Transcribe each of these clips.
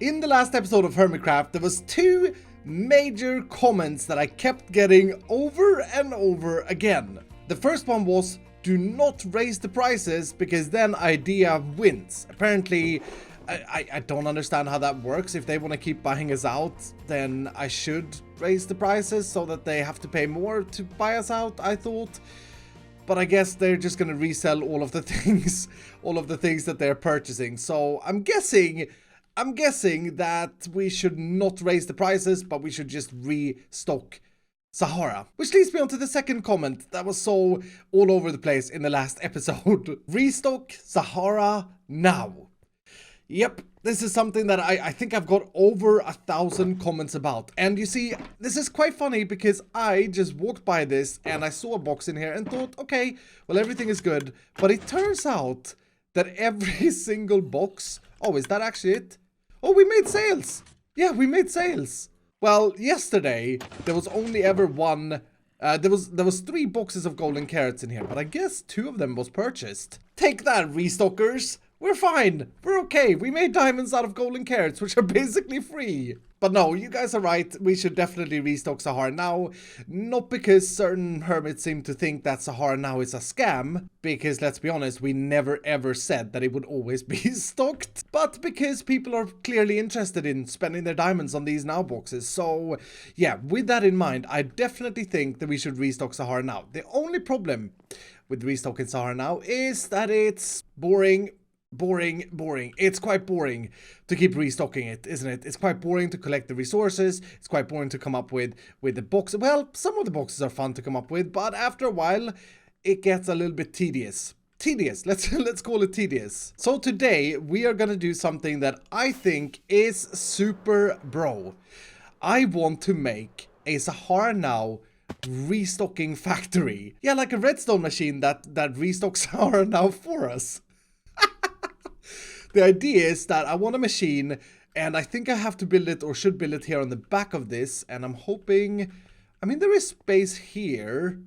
In the last episode of Hermitcraft, there was two major comments that I kept getting over and over again. The first one was, do not raise the prices because then idea wins. Apparently, I don't understand how that works. If they want to keep buying us out, then I should raise the prices so that they have to pay more to buy us out, I thought. But I guess they're just going to resell all of the things that they're purchasing. So I'm guessing that we should not raise the prices, but we should just restock Sahara. Which leads me on to the second comment that was so all over the place in the last episode. Restock Sahara now. Yep, this is something that I think I've got over 1,000 comments about. And you see, this is quite funny because I just walked by this and I saw a box in here and thought, okay, well, everything is good. But it turns out that every single box... Oh, is that actually it? Oh, we made sales. Yeah, we made sales. Well, yesterday, there was only ever one... there was 3 boxes of golden carrots in here, but I guess 2 of them was purchased. Take that, restockers. We're fine. We're okay. We made diamonds out of golden carrots, which are basically free. But no, you guys are right. We should definitely restock Sahara now. Not because certain hermits seem to think that Sahara now is a scam. Because let's be honest, we never ever said that it would always be stocked. But because people are clearly interested in spending their diamonds on these now boxes. So yeah, with that in mind, I definitely think that we should restock Sahara now. The only problem with restocking Sahara now is that it's boring. It's quite boring to keep restocking it, isn't it? It's quite boring to collect the resources. It's quite boring to come up with the box. Well, some of the boxes are fun to come up with, but after a while, it gets a little bit tedious. Let's call it tedious. So today, we are gonna do something that I think is super bro. I want to make a Sahara Now restocking factory. Yeah, like a redstone machine that restocks Sahara Now for us. The idea is that I want a machine, and I think I have to build it, or should build it here on the back of this, and I'm hoping... I mean, there is space here.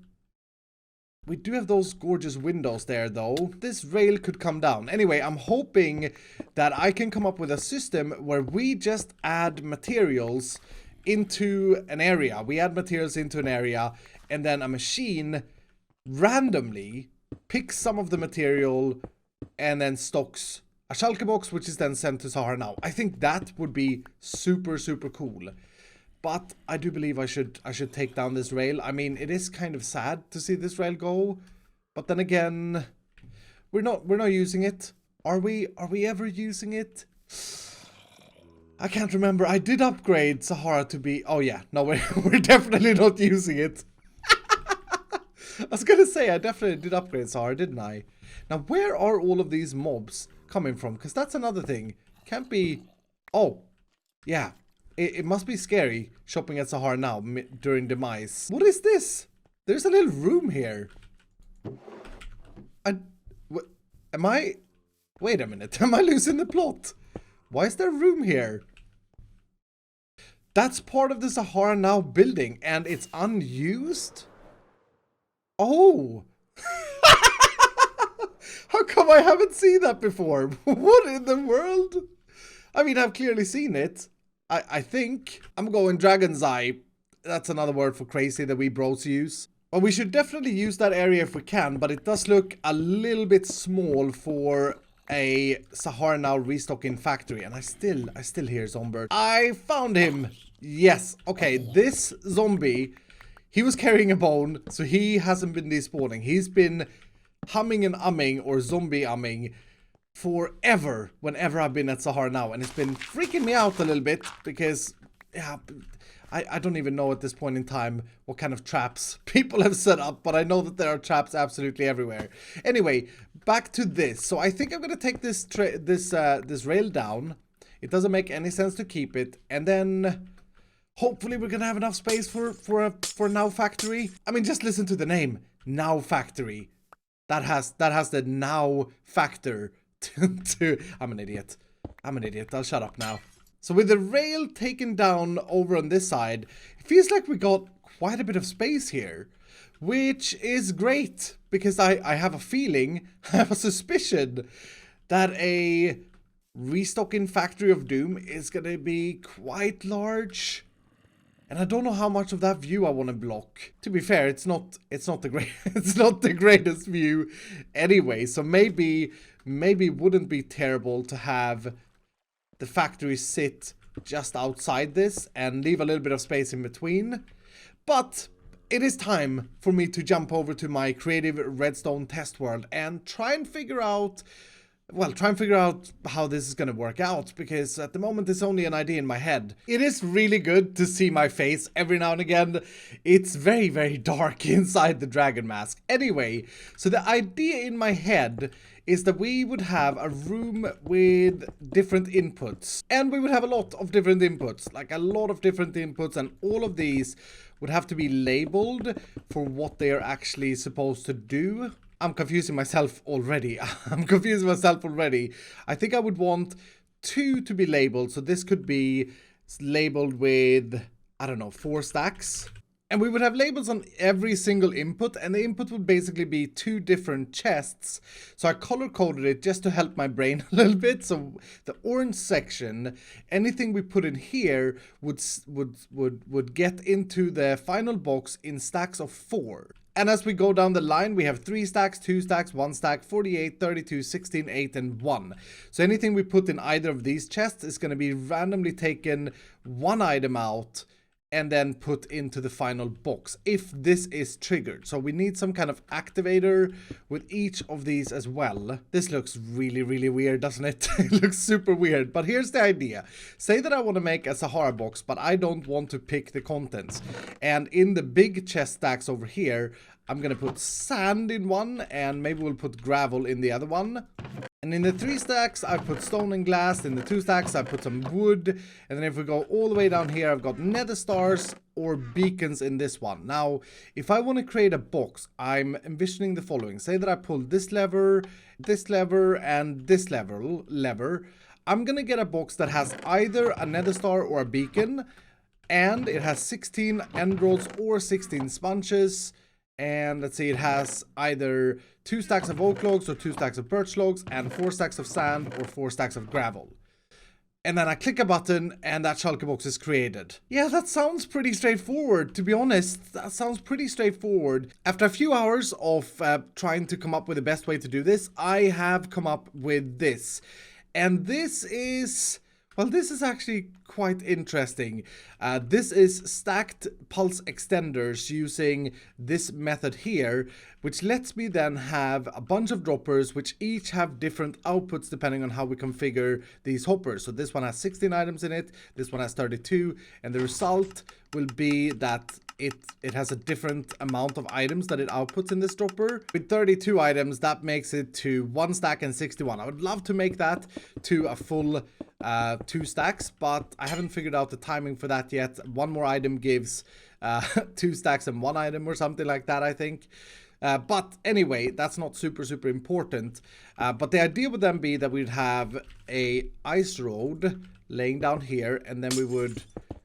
We do have those gorgeous windows there, though. This rail could come down. Anyway, I'm hoping that I can come up with a system where we just add materials into an area. We add materials into an area, and then a machine randomly picks some of the material and then stocks a shulker box, which is then sent to Sahara Now. I think that would be super cool. But I do believe I should take down this rail. I mean, it is kind of sad to see this rail go, but then again, we're not using it. Are we ever using it? I can't remember. I did upgrade Sahara to be... Oh yeah, no, we're definitely not using it. I was gonna say, I definitely did upgrade Sahara, didn't I? Now, where are all of these mobs coming from? Because that's another thing. Can't be... Oh, yeah. It must be scary shopping at Sahara Now during demise. What is this? There's a little room here. Am I... Wait a minute. Am I losing the plot? Why is there room here? That's part of the Sahara Now building, and it's unused? Oh! How come I haven't seen that before? What in the world? I mean, I've clearly seen it. I think. I'm going Dragon's Eye. That's another word for crazy that we bros use. Well, we should definitely use that area if we can, but it does look a little bit small for a Sahara Now restocking factory. And I still hear Zombird. I found him. Yes. Okay, this zombie, he was carrying a bone, so he hasn't been despawning. He's been humming and umming, or zombie umming, forever whenever I've been at Sahara Now, and it's been freaking me out a little bit because, yeah, I don't even know at this point in time what kind of traps people have set up, but I know that there are traps absolutely everywhere. Anyway, back to this. So I think I'm gonna take this rail down. It doesn't make any sense to keep it, and then hopefully we're gonna have enough space for a Now factory. I mean, just listen to the name, Now Factory. That has the now factor to I'm an idiot. I'll shut up now. So with the rail taken down over on this side, it feels like we got quite a bit of space here, which is great because I have a feeling, I have a suspicion that a restocking Factory of Doom is gonna be quite large. And I don't know how much of that view I want to block. To be fair, it's not the greatest view anyway. So maybe it wouldn't be terrible to have the factory sit just outside this and leave a little bit of space in between. But it is time for me to jump over to my creative redstone test world and try and figure out how this is gonna work out, because at the moment it's only an idea in my head. It is really good to see my face every now and again. It's very, very dark inside the dragon mask. Anyway, so the idea in my head is that we would have a room with different inputs. And we would have a lot of different inputs, like a lot of different inputs, and all of these would have to be labeled for what they are actually supposed to do. I'm confusing myself already. I think I would want 2 to be labeled. So this could be labeled with, I don't know, 4 stacks. And we would have labels on every single input. And the input would basically be 2 different chests. So I color coded it just to help my brain a little bit. So the orange section, anything we put in here would get into the final box in stacks of 4. And as we go down the line, we have 3 stacks, 2 stacks, 1 stack, 48, 32, 16, 8, and 1. So anything we put in either of these chests is going to be randomly taken 1 item out and then put into the final box if this is triggered. So we need some kind of activator with each of these as well. This looks really, really weird, doesn't it? It looks super weird, but here's the idea. Say that I want to make a Sahara box, but I don't want to pick the contents. And in the big chest stacks over here, I'm gonna put sand in one, and maybe we'll put gravel in the other one. And in the 3 stacks, I put stone and glass. In the 2 stacks, I put some wood. And then if we go all the way down here, I've got nether stars or beacons in this one. Now, if I want to create a box, I'm envisioning the following. Say that I pull this lever, and this lever. I'm gonna get a box that has either a nether star or a beacon. And it has 16 emeralds or 16 sponges. And let's see, it has either 2 stacks of oak logs or 2 stacks of birch logs and 4 stacks of sand or 4 stacks of gravel. And then I click a button and that shulker box is created. Yeah, that sounds pretty straightforward. To be honest, that sounds pretty straightforward. After a few hours of trying to come up with the best way to do this, I have come up with this. And this is... well, this is actually quite interesting. This is stacked pulse extenders using this method here, which lets me then have a bunch of droppers which each have different outputs depending on how we configure these hoppers. So this one has 16 items in it, this one has 32, and the result will be that it has a different amount of items that it outputs in this dropper. With 32 items, that makes it to 1 stack and 61. I would love to make that to a full 2 stacks, but I haven't figured out the timing for that yet. 1 more item gives 2 stacks and 1 item or something like that, I think. But anyway, that's not super important. But the idea would then be that we'd have a ice road laying down here, and then we would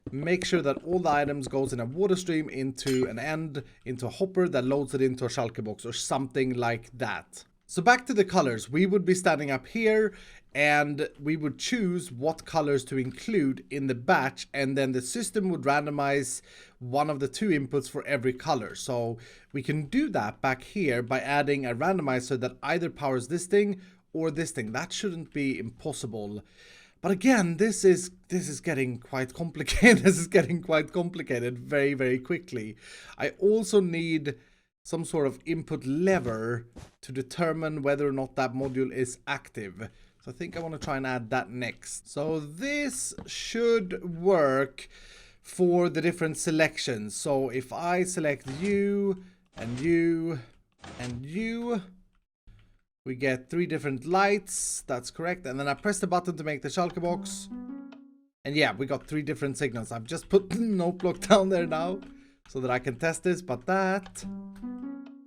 make sure that all the items goes in a water stream into an end, into a hopper that loads it into a shulker box or something like that. So back to the colors, we would be standing up here and we would choose what colors to include in the batch, and then the system would randomize one of the 2 inputs for every color. So we can do that back here by adding a randomizer that either powers this thing or this thing. That shouldn't be impossible. But again, this is getting quite complicated. This is getting quite complicated very, very quickly. I also need some sort of input lever to determine whether or not that module is active. So I think I want to try and add that next. So this should work for the different selections. So if I select you and you and you, we get 3 different lights. That's correct. And then I press the button to make the shulker box. And yeah, we got 3 different signals. I've just put the note block down there now so that I can test this. But that...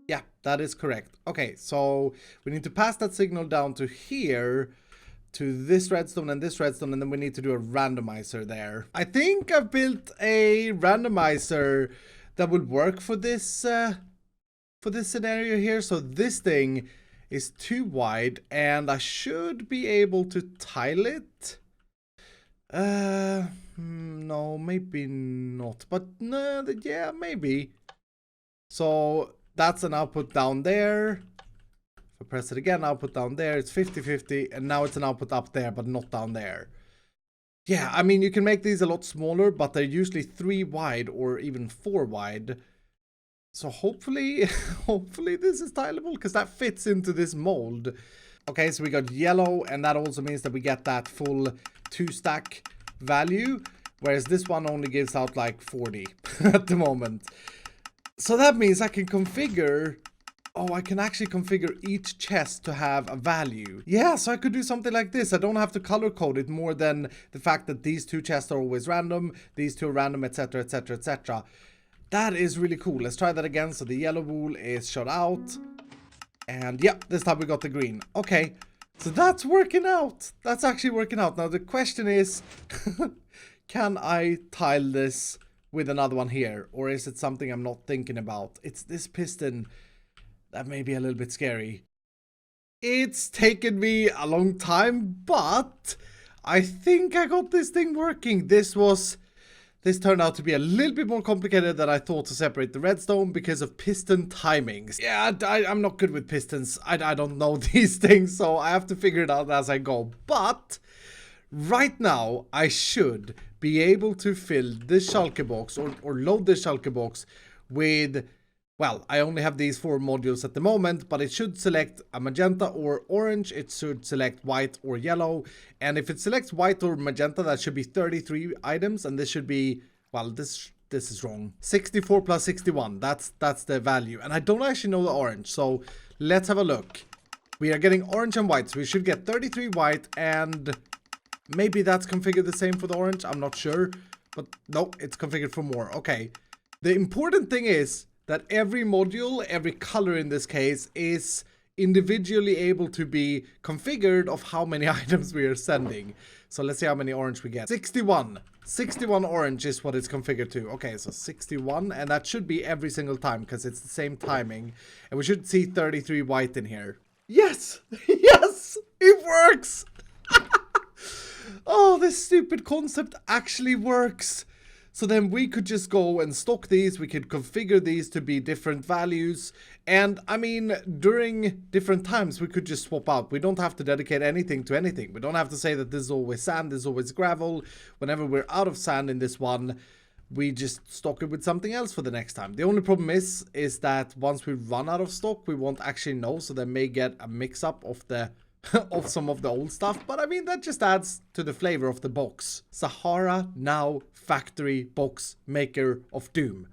yeah, that is correct. Okay, so we need to pass that signal down to here, to this redstone, and then we need to do a randomizer there. I think I've built a randomizer that would work for this scenario here. So this thing is too wide, and I should be able to tile it. No, maybe not, but no, yeah, maybe. So that's an output down there. If I press it again, output down there, it's 50-50, and now it's an output up there, but not down there. Yeah, I mean, you can make these a lot smaller, but they're usually 3 wide or even 4 wide. So hopefully, hopefully this is tileable, because that fits into this mold. Okay, so we got yellow, and that also means that we get that full 2-stack value, whereas this one only gives out like 40 at the moment. So that means I can configure... Oh, I can actually configure each chest to have a value. Yeah, so I could do something like this. I don't have to color code it more than the fact that these 2 chests are always random, these 2 are random, etc, etc, etc. That is really cool. Let's try that again. So the yellow wool is shot out. And yeah, this time we got the green. Okay, so that's working out. That's actually working out. Now the question is, can I tile this with another one here? Or is it something I'm not thinking about? It's this piston that may be a little bit scary. It's taken me a long time, but I think I got this thing working. This turned out to be a little bit more complicated than I thought to separate the redstone because of piston timings. Yeah, I'm not good with pistons. I don't know these things, so I have to figure it out as I go. But right now, I should be able to fill this shulker box or load this shulker box with... Well, I only have these 4 modules at the moment, but it should select a magenta or orange. It should select white or yellow. And if it selects white or magenta, that should be 33 items. And this should be, well, this is wrong. 64 plus 61, that's the value. And I don't actually know the orange, so let's have a look. We are getting orange and white, so we should get 33 white, and maybe that's configured the same for the orange. I'm not sure, but no, it's configured for more. Okay. The important thing is that every module, every color in this case, is individually able to be configured of how many items we are sending. So let's see how many orange we get. 61. 61 orange is what it's configured to. Okay, so 61, and that should be every single time because it's the same timing. And we should see 33 white in here. Yes! Yes! It works! Oh, this stupid concept actually works. So then we could just go and stock these, we could configure these to be different values, and I mean, during different times we could just swap out. We don't have to dedicate anything to anything. We don't have to say that this is always sand, this is always gravel. Whenever we're out of sand in this one, we just stock it with something else for the next time. The only problem is that once we run out of stock, we won't actually know, so they may get a mix-up of the... of some of the old stuff, but I mean that just adds to the flavor of the box. Sahara Now factory box maker of doom.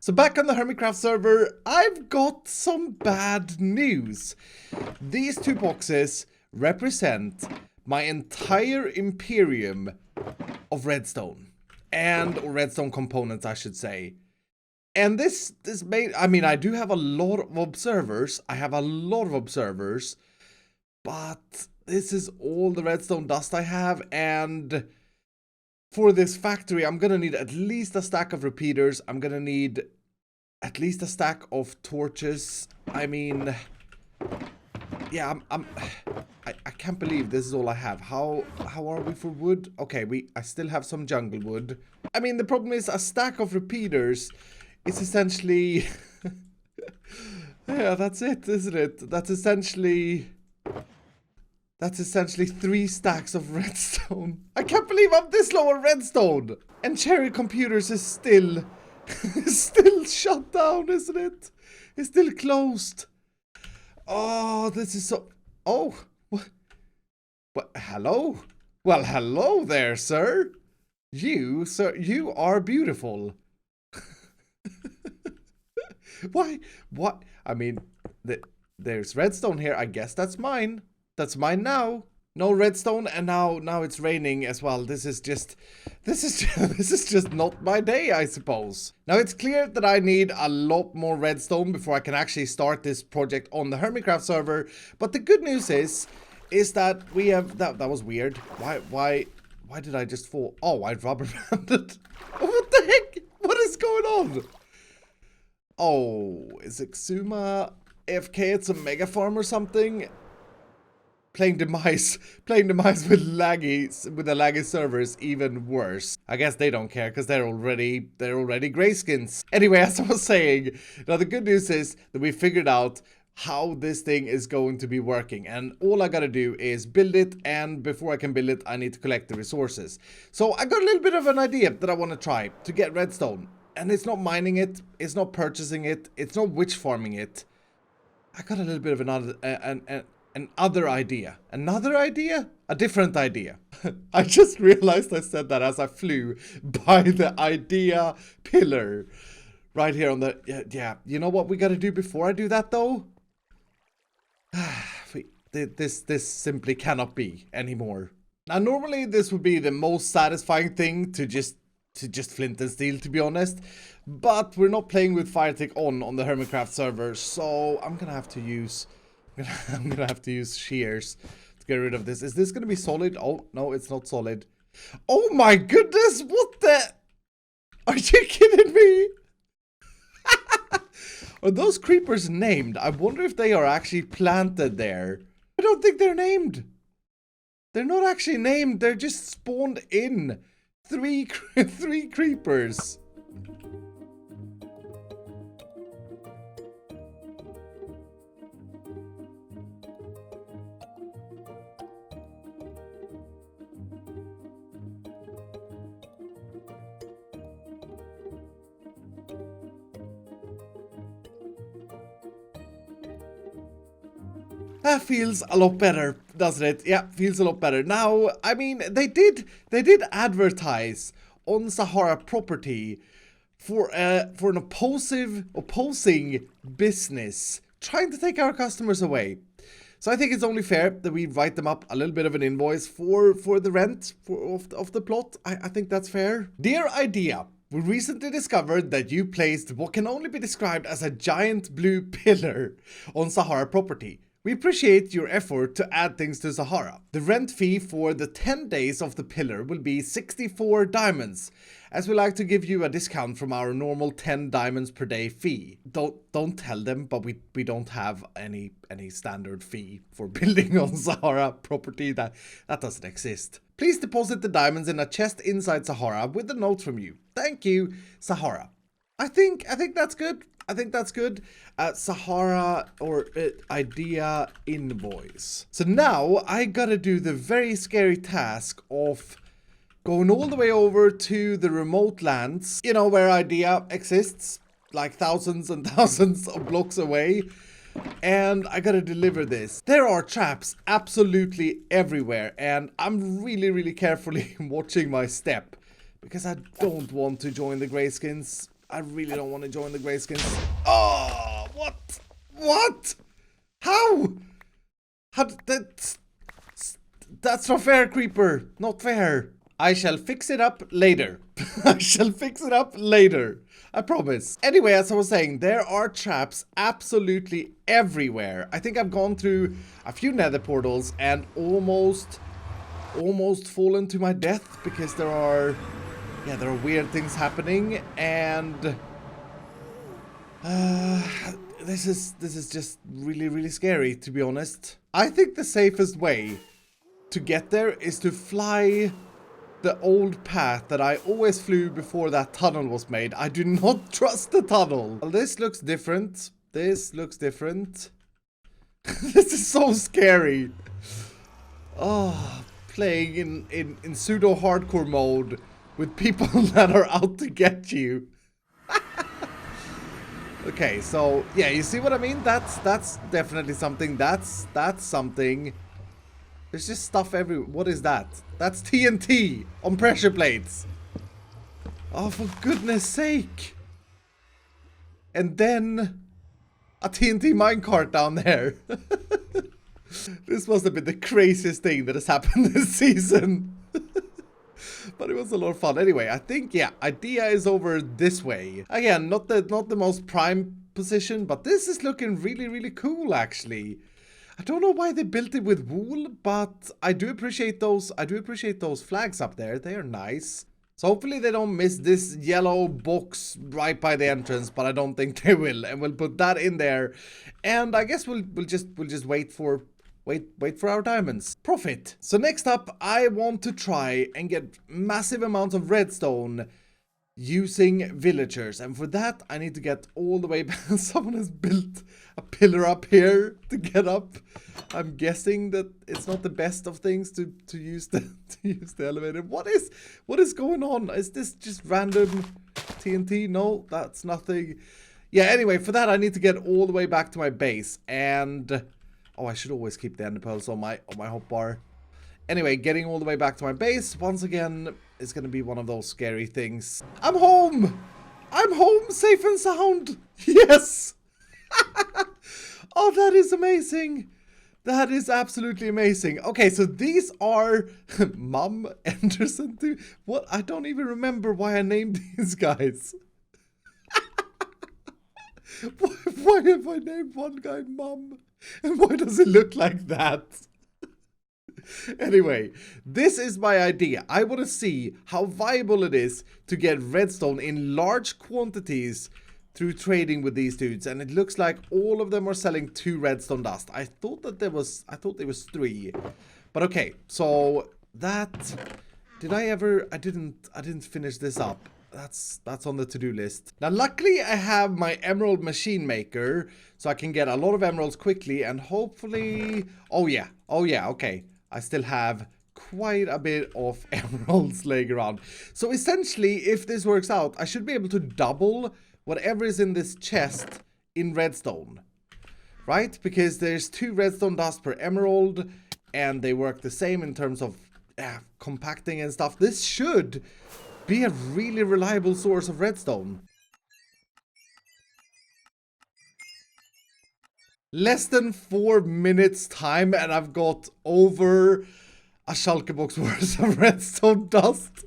So back on the Hermitcraft server, I've got some bad news. These 2 boxes represent my entire Imperium of redstone or redstone components, I should say. And this made, I mean, I do have a lot of observers. But this is all the redstone dust I have. And for this factory, I'm going to need at least a stack of repeaters. I'm going to need at least a stack of torches. I mean, yeah, I can't believe this is all I have. How are we for wood? Okay, I still have some jungle wood. I mean, the problem is a stack of repeaters. It's essentially... yeah, that's it, isn't it? That's essentially 3 stacks of redstone. I can't believe I'm this low on redstone! And Cherry Computers is still... still shut down, isn't it? It's still closed. Oh, this is so... Oh, what? Hello? Well, hello there, sir. Sir, you are beautiful. Why? What? I mean, there's redstone here. I guess that's mine. That's mine now. No redstone, and now it's raining as well. This is just not my day, I suppose. Now it's clear that I need a lot more redstone before I can actually start this project on the Hermitcraft server. But the good news is that we have that was weird. Why did I just fall? Oh, I rubber banded. What the heck? What is going on? Oh, is Exuma AFK at some mega farm or something. Playing demise with the laggy servers, even worse. I guess they don't care because they're already grayskins. Anyway, as I was saying, now the good news is that we figured out how this thing is going to be working, and all I gotta do is build it, and before I can build it I need to collect the resources. So I got a little bit of an idea that I want to try to get redstone, and it's not mining it, it's not purchasing it, it's not witch farming it. I got a little bit of another idea. Another idea? A different idea. I just realized I said that as I flew by the idea pillar right here on the... Yeah, you know what we gotta do before I do that though? This simply cannot be anymore. Now normally this would be the most satisfying thing to just flint and steel, to be honest, but we're not playing with Firetick on the Hermitcraft server, so I'm gonna have to use shears to get rid of this. Is this gonna be solid? Oh no, it's not solid. Oh my goodness, what the... Are you kidding me? Are those creepers named? I wonder if they are actually planted there. I don't think they're named. They're not actually named, they're just spawned in. Three creepers. That feels a lot better, doesn't it? Yeah, feels a lot better. Now, I mean, they did advertise on Sahara property for an opposing business trying to take our customers away. So I think it's only fair that we write them up a little bit of an invoice for the rent of the plot. I think that's fair. Dear Idea, we recently discovered that you placed what can only be described as a giant blue pillar on Sahara property. We appreciate your effort to add things to Sahara. The rent fee for the 10 days of the pillar will be 64 diamonds, as we like to give you a discount from our normal 10 diamonds per day fee. Don't tell them, but we don't have any standard fee for building on Sahara property. That doesn't exist. Please deposit the diamonds in a chest inside Sahara with a note from you. Thank you, Sahara. I think that's good. I think that's good. Sahara or idea invoice. So now I gotta do the very scary task of going all the way over to the remote lands, you know, where idea exists, like thousands and thousands of blocks away. And I gotta deliver this. There are traps absolutely everywhere, and I'm really carefully watching my step because I don't want to join the grayskins. I really don't want to join the grayskins. Oh, what? What? How? That's not fair, creeper. Not fair. I shall fix it up later. I shall fix it up later. I promise. Anyway, as I was saying, there are traps absolutely everywhere. I think I've gone through a few nether portals and almost fallen to my death because there are weird things happening, and this is just really scary, to be honest. I think the safest way to get there is to fly the old path that I always flew before that tunnel was made. I do not trust the tunnel. Well, this looks different. This looks different. This is so scary. Oh, playing in pseudo hardcore mode with people that are out to get you. Okay, so yeah, you see what I mean? That's definitely something. That's something. There's just stuff everywhere. What is that? That's TNT on pressure plates. Oh, for goodness sake. And then a TNT minecart down there. This must have been the craziest thing that has happened this season. But it was a lot of fun. Anyway, I think, yeah, idea is over this way. Again, not the most prime position, but this is looking really cool, actually. I don't know why they built it with wool, but I do appreciate those flags up there. They are nice. So hopefully they don't miss this yellow box right by the entrance, but I don't think they will. And we'll put that in there. And I guess we'll just wait for our diamonds. Profit. So next up, I want to try and get massive amounts of redstone using villagers, and for that I need to get all the way back. Someone has built a pillar up here to get up. I'm guessing that it's not the best of things to use the elevator. What is going on? Is this just random TNT? No, that's nothing. Yeah, anyway, for that I need to get all the way back to my base, and oh, I should always keep the ender pearls on my hotbar. Anyway, getting all the way back to my base, once again, is going to be one of those scary things. I'm home! I'm home, safe and sound! Yes! Oh, that is amazing! That is absolutely amazing. Okay, so these are Mum, Anderson, too. What? I don't even remember why I named these guys. Why have I named one guy Mum? And why does it look like that? Anyway, this is my idea. I want to see how viable it is to get redstone in large quantities through trading with these dudes, and it looks like all of them are selling 2 redstone dust. I thought there was 3. But okay, so that I didn't finish this up. That's on the to-do list. Now luckily I have my emerald machine maker, so I can get a lot of emeralds quickly, and hopefully oh yeah, okay. I still have quite a bit of emeralds laying around. So essentially, if this works out, I should be able to double whatever is in this chest in redstone. Right? Because there's 2 redstone dust per emerald, and they work the same in terms of compacting and stuff. This should be a really reliable source of redstone. Less than 4 minutes time, and I've got over a shulker box worth of redstone dust.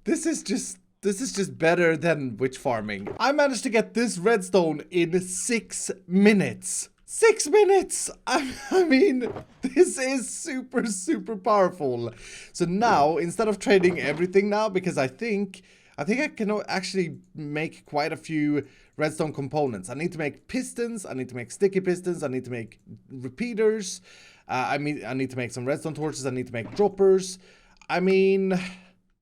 This is just better than witch farming. I managed to get this redstone in 6 minutes. 6 minutes! I mean, this is super powerful. So now, instead of trading everything now, because I think I can actually make quite a few redstone components. I need to make pistons, I need to make sticky pistons, I need to make repeaters, I need to make some redstone torches, I need to make droppers. I mean,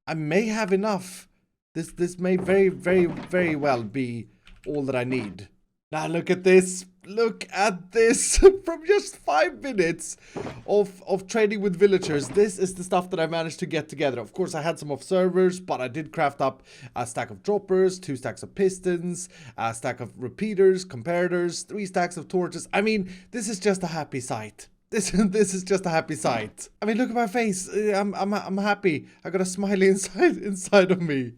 I may have enough. This may very well be all that I need. Now look at this. Look at this. From just 5 minutes of trading with villagers, this is the stuff that I managed to get together. Of course, I had some off servers, but I did craft up a stack of droppers, 2 stacks of pistons, a stack of repeaters, comparators, 3 stacks of torches. I mean, this is just a happy sight. This is just a happy sight. I mean, look at my face. I'm happy. I got a smiley inside of me.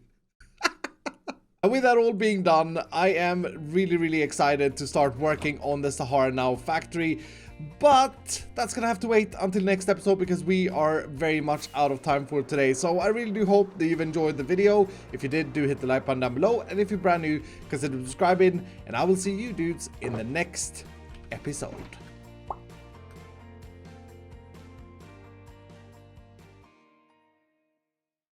And with that all being done, I am really excited to start working on the Sahara Now factory. But that's gonna have to wait until next episode, because we are very much out of time for today. So I really do hope that you've enjoyed the video. If you did, do hit the like button down below. And if you're brand new, consider subscribing. And I will see you dudes in the next episode.